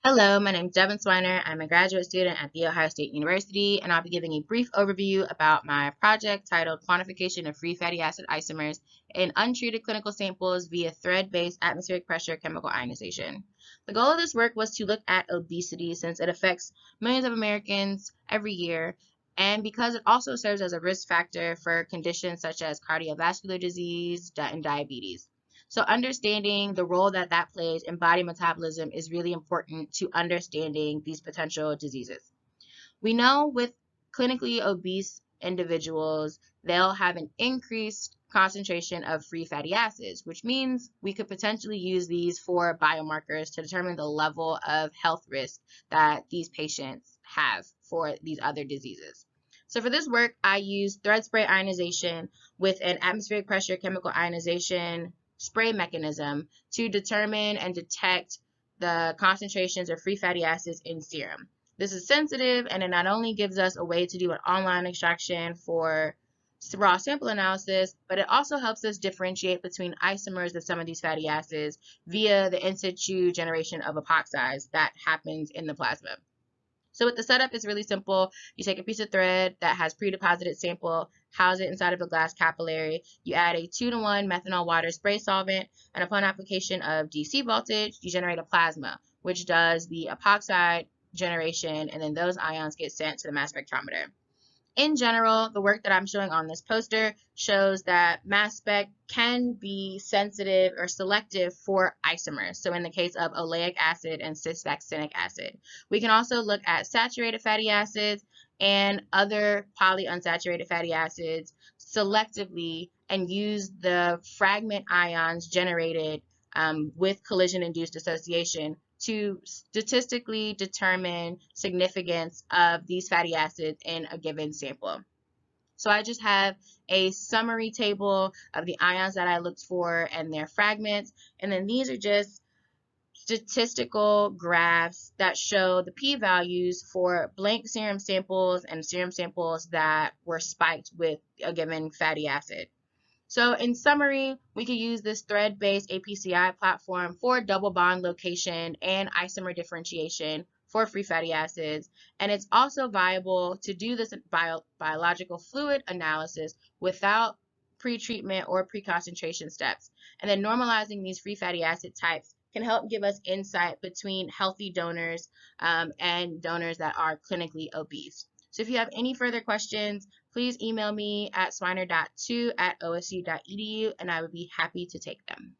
Hello, my name is Devin Swiner. I'm a graduate student at The Ohio State University, and I'll be giving a brief overview about my project titled Quantification of Free Fatty Acid Isomers in Untreated Clinical Samples via Thread-Based Atmospheric Pressure Chemical Ionization. The goal of this work was to look at obesity since it affects millions of Americans every year, and because it also serves as a risk factor for conditions such as cardiovascular disease and diabetes. So understanding the role that that plays in body metabolism is really important to understanding these potential diseases. We know with clinically obese individuals, they'll have an increased concentration of free fatty acids, which means we could potentially use these for biomarkers to determine the level of health risk that these patients have for these other diseases. So for this work, I used thread spray ionization with an atmospheric pressure chemical ionization spray mechanism to determine and detect the concentrations of free fatty acids in serum. This is sensitive, and it not only gives us a way to do an online extraction for raw sample analysis, but it also helps us differentiate between isomers of some of these fatty acids via the in situ generation of epoxides that happens in the plasma. So with the setup, it's really simple. You take a piece of thread that has pre-deposited sample, house it inside of a glass capillary. You add a 2-to-1 methanol water spray solvent, and upon application of DC voltage, you generate a plasma, which does the epoxide generation, and then those ions get sent to the mass spectrometer. In general, the work that I'm showing on this poster shows that mass spec can be sensitive or selective for isomers. So in the case of oleic acid and cisvaccinic acid. We can also look at saturated fatty acids and other polyunsaturated fatty acids selectively and use the fragment ions generated with collision-induced association to statistically determine significance of these fatty acids in a given sample. So I just have a summary table of the ions that I looked for and their fragments, and then these are just statistical graphs that show the p-values for blank serum samples and serum samples that were spiked with a given fatty acid. So in summary, we could use this thread-based APCI platform for double bond location and isomer differentiation for free fatty acids. And it's also viable to do this biological fluid analysis without pre-treatment or pre-concentration steps. And then normalizing these free fatty acid types can help give us insight between healthy donors and donors that are clinically obese. So if you have any further questions, please email me at swiner.2@osu.edu, and I would be happy to take them.